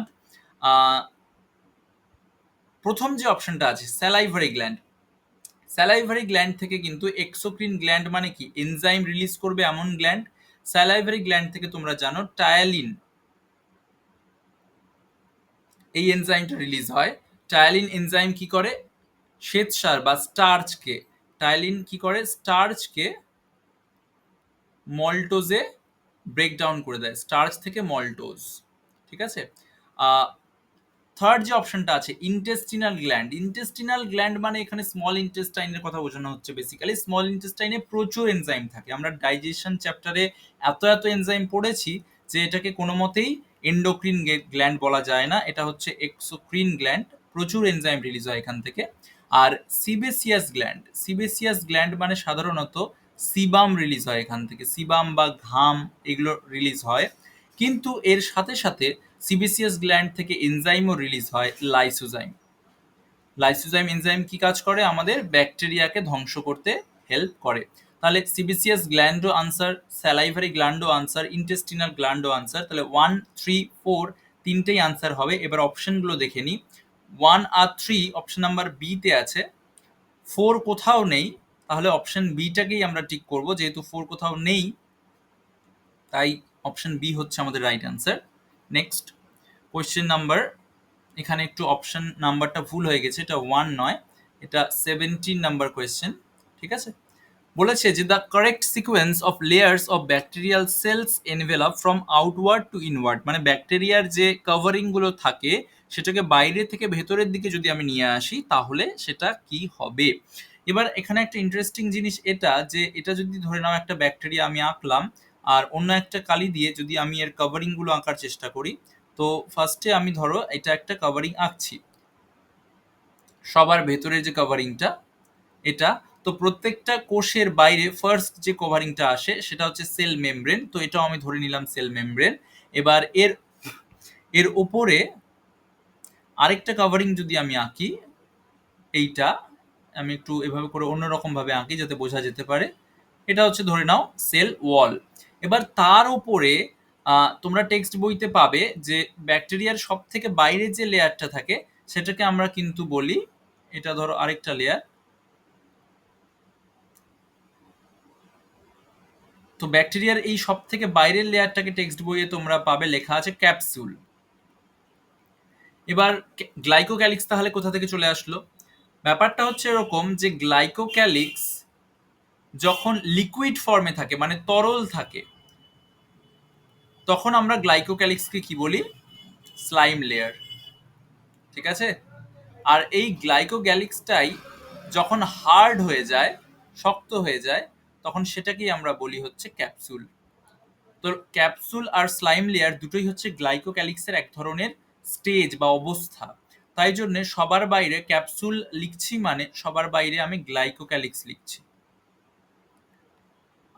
প্রথম যে অপশনটা আছে স্যালাইভারি গ্ল্যান্ড, স্যালাইভারি গ্ল্যান্ড থেকে কিন্তু এক্সোক্রিন গ্ল্যান্ড মানে কি, এনজাইম রিলিজ করবে এমন গ্ল্যান্ড। স্যালাইভারি গ্ল্যান্ড থেকে তোমরা জানো টায়ালিন, এই এনজাইমটা রিলিজ হয়। টায়ালিন এনজাইম কি করে, শ্বেতসার বা স্টার্চকে, টায়ালিন কি করে, স্টার্চকে মল্টোজে ব্রেকডাউন করে দেয়, স্টার্চ থেকে মল্টোজ। ঠিক আছে, থার্ড যে অপশনটা আছে ইন্টেস্টিনাল গ্ল্যান্ড, ইন্টেস্টিনাল গ্ল্যান্ড মানে এখানে স্মল ইন্টেস্টাইনের কথা বোঝানো হচ্ছে। বেসিক্যালি স্মল ইন্টেস্টাইনে প্রচুর এনজাইম থাকে, আমরা ডাইজেশন চ্যাপ্টারে এত এত এনজাইম পড়েছি যে এটাকে কোনো মতেই এন্ডোক্রিন গ্ল্যান্ড বলা যায় না, এটা হচ্ছে এক্সোক্রিন গ্ল্যান্ড, প্রচুর এনজাইম রিলিজ হয় এখান থেকে। আর সিবেসিয়াস গ্ল্যান্ড, সিবেসিয়াস গ্ল্যান্ড মানে সাধারণত সিবাম রিলিজ হয় এখান থেকে, সিবাম বা ঘাম এগুলো রিলিজ হয়। কিন্তু এর সাথে সাথে সিবিসিয়াস গ্ল্যান্ড থেকে এনজাইমও রিলিজ হয়, লাইসোজাইম। লাইসোজাইম এনজাইম কি কাজ করে? আমাদের ব্যাকটেরিয়াকে ধ্বংস করতে হেল্প করে। তাহলে সিবিসিয়াস গ্ল্যান্ডও আনসার, স্যালাইভারি গ্ল্যান্ডও আনসার, ইন্টেস্টিনাল গ্ল্যান্ডও আনসার। তাহলে 1, 3, 4 তিনটেই আনসার হবে। এবার অপশনগুলো দেখে নিই। 1 আর 3 অপশন নাম্বার বি তে আছে, 4 কোথাও নেই, তাহলে অপশন বিটাকেই আমরা টিক করব। যেহেতু 4 কোথাও নেই, তাই অপশন বি হচ্ছে আমাদের right answer. Next question number, এখানে একটু অপশন নাম্বারটা ভুল হয়ে গেছে, এটা 1 নয়, এটা 17 নাম্বার কোয়েশ্চেন। ঠিক আছে, বলেছে যে the correct sequence of layers of bacterial cells envelope from outward to inward, মানে ব্যাকটেরিয়ার যে কভারিং গুলো থাকে সেটাকে বাইরে থেকে ভেতরের দিকে যদি আমি নিয়ে আসি তাহলে সেটা কি হবে। এবার এখানে একটা ইন্টারেস্টিং জিনিস এটা, যে এটা যদি ধরে নাও একটা ব্যাকটেরিয়া আমি আঁকলাম, আর অন্য একটা কালি দিয়ে যদি আমি এর কভারিং গুলো আঁকার চেষ্টা করি, তো ফার্স্টে আমি ধরো এটা একটা কভারিং আঁকছি, সবার ভেতরের যে কভারিংটা এটা, তো প্রত্যেকটা কোষের বাইরে ফার্স্ট যে কভারিংটা আসে সেটা হচ্ছে সেল মেমব্রেন, তো এটাও আমি ধরে নিলাম সেল মেমব্রেন। এবার এর এর ওপরে আরেকটা কভারিং যদি আমি আঁকি, এইটা আমি একটু এভাবে করে অন্যরকম ভাবে আঁকি যাতে বোঝা যেতে পারে, এটা হচ্ছে ধরে নাও সেল ওয়াল। এবার তার উপরে তোমরা টেক্সট বইতে পাবে যে ব্যাকটেরিয়ার সব থেকে বাইরে যে লেয়ারটা থাকে সেটাকে আমরা কিন্তু বলি, এটা ধরো আরেকটা লেয়ার, তো ব্যাকটেরিয়ার এই সব থেকে বাইরের লেয়ারটাকে টেক্সট বইয়ে তোমরা পাবে লেখা আছে ক্যাপসুল। এবার গ্লাইকোক্যালিক্স তাহলে কোথা থেকে চলে আসলো? ব্যাপারটা হচ্ছে এরকম যে গ্লাইকোক্যালিক্স যখন লিকুইড ফর্মে থাকে, মানে তরল থাকে, তখন আমরা গ্লাইকোক্যালিক্সকে কি বলি? Slime layer. ঠিক আছে, আর এই গ্লাইকোক্যালিক্সটাই যখন হার্ড হয়ে যায়, শক্ত হয়ে যায়, তখন সেটাকেই আমরা বলি হচ্ছে ক্যাপসুল। তো ক্যাপসুল আর স্লাইম লেয়ার দুটোই হচ্ছে গ্লাইকোক্যালিক্সের এক ধরনের স্টেজ বা অবস্থা। তাই জন্য সবার বাইরে ক্যাপসুল লিখছি মানে সবার বাইরে আমি গ্লাইকোক্যালিক্স লিখছি।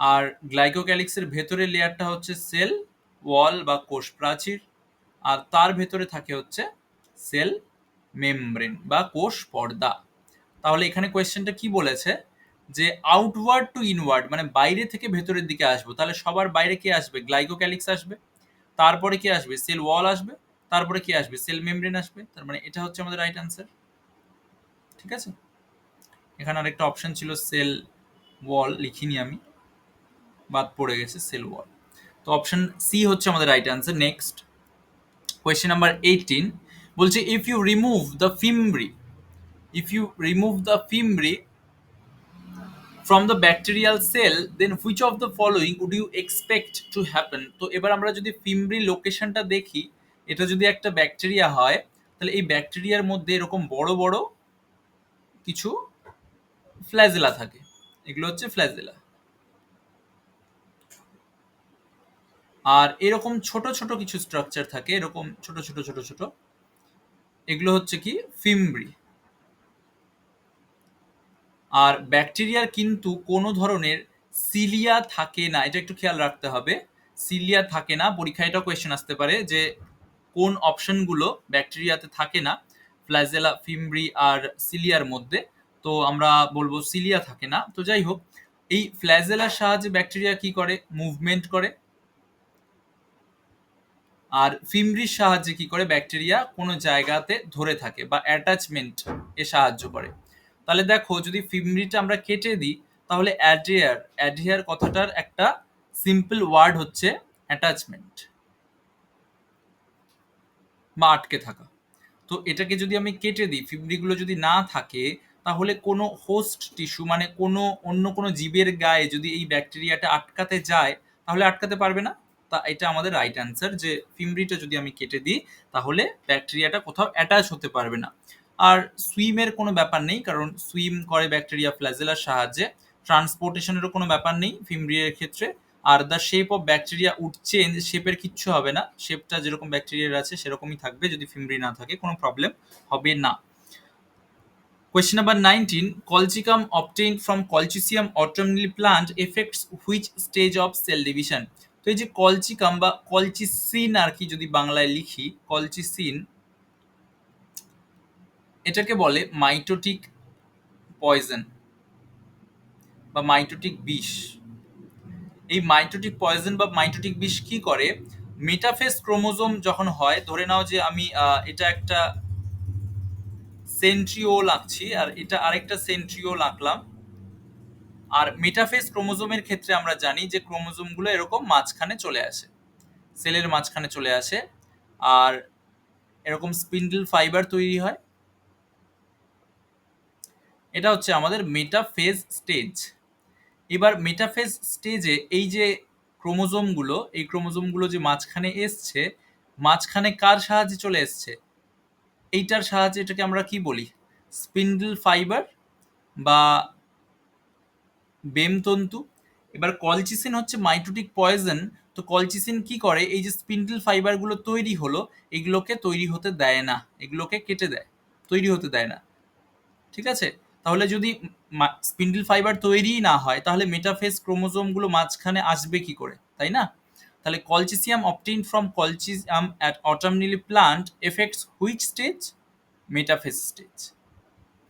আর গ্লাইকোক্যালিক্সের ভেতরের লেয়ারটা হচ্ছে সেল ওয়াল বা কোষ প্রাচীর, আর তার ভেতরে থাকে হচ্ছে সেল মেমব্রেন বা কোষ পর্দা। তাহলে এখানে কোয়েশ্চেনটা কি বলেছে যে আউটওয়ার্ড টু ইনওয়ার্ড, মানে বাইরে থেকে ভেতরের দিকে আসবো, তাহলে সবার বাইরে কে আসবে? গ্লাইকোক্যালিক্স আসবে, তারপরে কি আসবে? সেল ওয়াল আসবে, তারপরে কি আসবে? সেল মেমব্রেন আসবে। তার মানে এটা হচ্ছে আমাদের রাইট অ্যান্সার। ঠিক আছে, এখানে আরেকটা অপশন ছিল সেল ওয়াল, লিখিনি আমি, বাদ পড়ে গেছে সেল ওয়াল। তো অপশন সি হচ্ছে আমাদের right answer. Next question number 18 বলছে if you remove the fimbriae, if you remove the fimbri from the bacterial cell then which of the following would you expect to happen? তো এবার আমরা যদি ফিমব্রি লোকেশনটা দেখি, এটা যদি একটা ব্যাকটেরিয়া হয় তাহলে এই ব্যাকটেরিয়ার মধ্যে এরকম বড় বড় কিছু ফ্ল্যাজেলা থাকে, এগুলো হচ্ছে ফ্ল্যাজেলা। আর এরকম ছোট ছোট কিছু স্ট্রাকচার থাকে, এরকম ছোট ছোট ছোট ছোট, এগুলো হচ্ছে কি? ফিমব্রি। আর ব্যাকটেরিয়ার কিন্তু কোনো ধরনের সিলিয়া থাকে না, এটা একটু খেয়াল রাখতে হবে। সিলিয়া থাকে না, পরীক্ষায় এটাও কোয়েশ্চেন আসতে পারে যে কোন অপশনগুলো ব্যাকটেরিয়াতে থাকে না ফ্ল্যাজেলা, ফিমব্রি আর সিলিয়ার মধ্যে। তো আমরা বলবো সিলিয়া থাকে না। তো যাই হোক, এই ফ্ল্যাজেলার সাহায্যে ব্যাকটেরিয়া কি করে? মুভমেন্ট করে। আর ফিমব্রির সাহায্যে কি করে? ব্যাকটেরিয়া কোনো জায়গাতে ধরে থাকে বা অ্যাটাচমেন্ট এ সাহায্য করে। তাহলে দেখো, যদি ফিমব্রিটা আমরা কেটে দিই তাহলে অ্যাডহেয়ার, অ্যাডহেয়ার কথাটার একটা সিম্পল ওয়ার্ড হচ্ছে অ্যাটাচমেন্ট বা আটকে থাকা। তো এটাকে যদি আমি কেটে দিই, ফিমব্রিগুলো যদি না থাকে, তাহলে কোনো হোস্ট টিস্যু মানে কোনো অন্য কোনো জীবের গায়ে যদি এই ব্যাকটেরিয়াটা আটকাতে যায় তাহলে আটকাতে পারবে না। তা এটা আমাদের রাইট অ্যান্সার, যে ফিমব্রিটা যদি আমি কেটে দিই তাহলে ব্যাকটেরিয়াটা কোথাও অ্যাটাচ হতে পারবে না। আর সুইমের কোনো ব্যাপার নেই, কারণ সুইম করে ব্যাকটেরিয়া ফ্ল্যাজেলার সাহায্যে, ট্রান্সপোর্টেশনেরও কোনো ব্যাপার নেই ফিমব্রিয়ের ক্ষেত্রে। আর the shape of bacteria would change, শেপের কিচ্ছু হবে না, শেপটা যেরকম ব্যাকটেরিয়ার আছে সেরকমই থাকবে, যদি ফিমব্রি না থাকে কোনো প্রবলেম হবে না। Question number 19. Colchicum obtained from Colchicum autumnale plant affects which stage of cell division? তো এই যে কলচিকাম বা কলচিসিন আর কি যদি বাংলায় লিখি, কলচিসিন, এটাকে বলে মাইটোটিক পয়জন বা মাইটোটিক বিষ। এই মাইটোটিক পয়জন বা মাইটোটিক বিষ কি করে, মেটাফেজ ক্রোমোজোম যখন হয়, ধরে নাও যে আমি এটা একটা সেন্ট্রিওল আঁকছি আর এটা আরেকটা সেন্ট্রিওল আঁকলাম, আর মেটাফেজ ক্রোমোজোমের ক্ষেত্রে আমরা জানি যে ক্রোমোজোমগুলো এরকম মাঝখানে চলে আসে, সেলের মাঝখানে চলে আসে, আর এরকম স্পিন্ডল ফাইবার তৈরি হয়। এটা হচ্ছে আমাদের মেটাফেজ স্টেজ। এবার মেটাফেজ স্টেজে এই যে ক্রোমোজোমগুলো, এই ক্রোমোজোমগুলো যে মাঝখানে এসছে, মাঝখানে কার সাহায্যে চলে এসছে, এইটার সাহায্যে এটাকে আমরা কি বলি, স্পিন্ডল ফাইবার বা বেমতন্তু। এবার কলচিসিন হচ্ছে মাইটোটিক পয়জন। তো কলচিসিন কি করে, এই যে স্পিন্ডল ফাইবারগুলো তৈরি হলো, এগুলোকে তৈরি হতে দেয় না, এগুলোকে কেটে দেয়, তৈরি হতে দেয় না। ঠিক আছে, তাহলে যদি স্পিন্ডল ফাইবার তৈরি না হয়, তাহলে মেটাফেজ ক্রোমোজোমগুলো মাঝখানে আসবে কি করে, তাই না? তাহলে colchicine obtained from Colchicum at autumnale plant affects which stage, metaphase stage.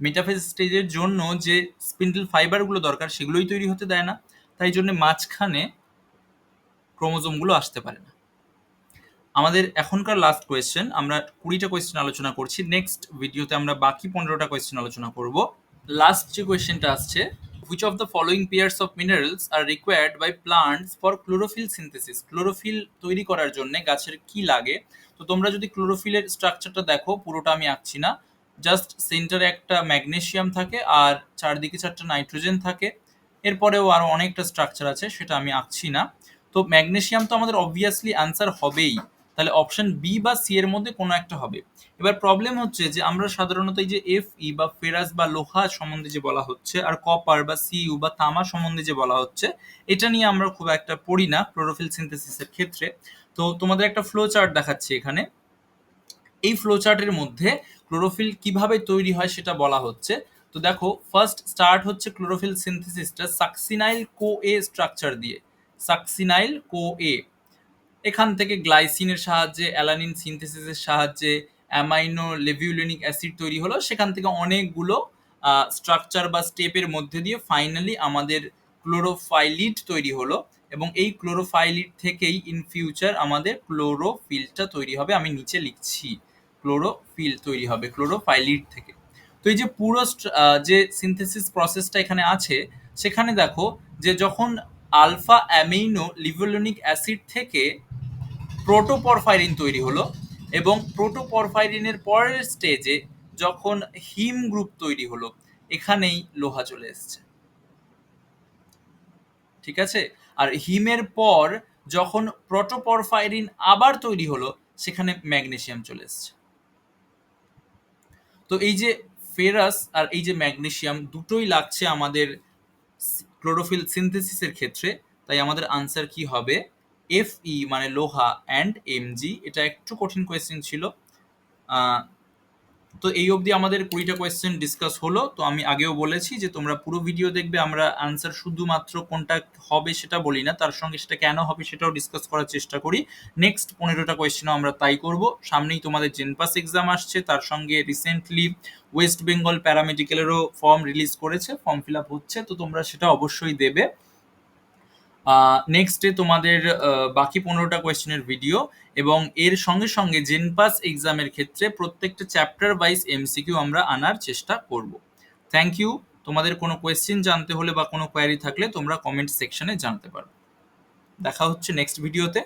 Metaphase স্টেজের জন্য যে স্পিন্ডল ফাইবারগুলো দরকার সেগুলোই তৈরি হতে দেয় না, তাই জন্য মাঝখানে ক্রোমোজোমগুলো আসতে পারে না। আমাদের এখনকার লাস্ট কোয়েশ্চেন, আমরা 20টা কোয়েশ্চেন আলোচনা করছি, নেক্সট ভিডিওতে আমরা বাকি 15টা কোয়েশ্চেন আলোচনা করব। লাস্ট যে কোয়েশ্চেনটা আসছে, which of the following pairs of minerals are required by plants for chlorophyll synthesis. Chlorophyll তৈরি করার জন্য গাছের কি লাগে? তো তোমরা যদি ক্লোরোফিলের স্ট্রাকচারটা দেখো, পুরোটা আমি আঁকছি না, জাস্ট সেন্টারে একটা ম্যাগনেসিয়াম থাকে আর চারদিকে 4টা নাইট্রোজেন থাকে, এরপরেও আরো অনেকটা স্ট্রাকচার আছে, সেটা আমি আঁকছি না। তো ম্যাগনেসিয়াম তো আমাদের অবভিয়াসলি আনসার হবেই, তাহলে অপশন বি বা সি এর মধ্যে কোনো একটা হবে। এবার প্রবলেম হচ্ছে যে আমরা সাধারণত এই যে এফ ই বা ফেরাস বা লোহা সম্বন্ধে যে বলা হচ্ছে, আর কপার বা সিইউ বা তামা সম্বন্ধে যে বলা হচ্ছে, এটা নিয়ে আমরা খুব একটা পড়ি না ক্লোরোফিল সিনথেসিসের ক্ষেত্রে। তো তোমাদের একটা ফ্লো চার্ট দেখাচ্ছি এখানে, এই ফ্লো চার্টের মধ্যে ক্লোরোফিল কিভাবে তৈরি হয় সেটা বলা হচ্ছে। তো দেখো, ফার্স্ট স্টার্ট হচ্ছে ক্লোরোফিল সিনথেসিসটা সাকসিনাইল কো এ স্ট্রাকচার দিয়ে, সাকসিনাইল কো এ। এখান থেকে গ্লাইসিনের সাহায্যে, অ্যালানিন সিনথেসিসের সাহায্যে অ্যামাইনো লেভিউলিনিক অ্যাসিড তৈরি হলো, সেখান থেকে অনেকগুলো স্ট্রাকচার বা স্টেপের মধ্যে দিয়ে ফাইনালি আমাদের ক্লোরোফাইলিড তৈরি হলো, এবং এই ক্লোরোফাইলিড থেকেই ইন ফিউচার আমাদের ক্লোরোফিলটা তৈরি হবে। আমি নিচে লিখছি, ক্লোরোফিল তৈরি হবে ক্লোরোফাইলিড থেকে। তো এই যে পুরো যে সিনথেসিস প্রসেসটা এখানে আছে, সেখানে দেখো যে যখন আলফা অ্যামিনো লিভোলিনিক অ্যাসিড থেকে প্রোটোপরফাইরিন তৈরি হলো, এবং প্রোটোপরফাইরিনের পরের স্টেজে যখন হিম গ্রুপ তৈরি হলো, এখানেই লোহা চলে এসছে। ঠিক আছে, আর হিমের পর যখন প্রোটোপরফাইরিন আবার তৈরি হলো, সেখানে ম্যাগনেসিয়াম চলে এসছে। তো এই যে ফেরাস আর এই যে ম্যাগনেসিয়াম দুটোই লাগছে আমাদের ক্লোরোফিল সিনথেসিসের ক্ষেত্রে, তাই আমাদের আনসার কি হবে, এফ ই মানে লোহা অ্যান্ড এম জি। এটা একটু কঠিন কোয়েশ্চেন ছিল। তো এই অবধি আমাদের 20টা কোয়েশ্চেন ডিসকাস হলো। তো আমি আগেও বলেছি যে তোমরা পুরো ভিডিও দেখবে, আমরা আনসার শুধুমাত্র কোনটা হবে সেটা বলি না, তার সঙ্গে সেটা কেন হবে সেটাও ডিসকাস করার চেষ্টা করি। নেক্সট 15টা কোয়েশ্চেনও আমরা তাই করব। সামনেই তোমাদের জেনপাস এক্সাম আসছে, তার সঙ্গে রিসেন্টলি ওয়েস্ট বেঙ্গল প্যারামেডিক্যালেরও ফর্ম রিলিজ করেছে, ফর্ম ফিল আপ হচ্ছে, তো তোমরা সেটা অবশ্যই দেবে। নেক্সট ডে তোমাদের বাকি 15টা কোয়েশ্চেনের ভিডিও, এবং এর সঙ্গে সঙ্গে জেনপাস এক্সামের ক্ষেত্রে প্রত্যেকটা চ্যাপ্টার ওয়াইজ এমসিকিউ আমরা আনার চেষ্টা করব। Thank you. তোমাদের কোনো কোয়েশ্চেন জানতে হলে বা কোনো কোয়ারি থাকলে তোমরা কমেন্ট সেকশনে জানতে পারো। দেখা হচ্ছে নেক্সট ভিডিওতে।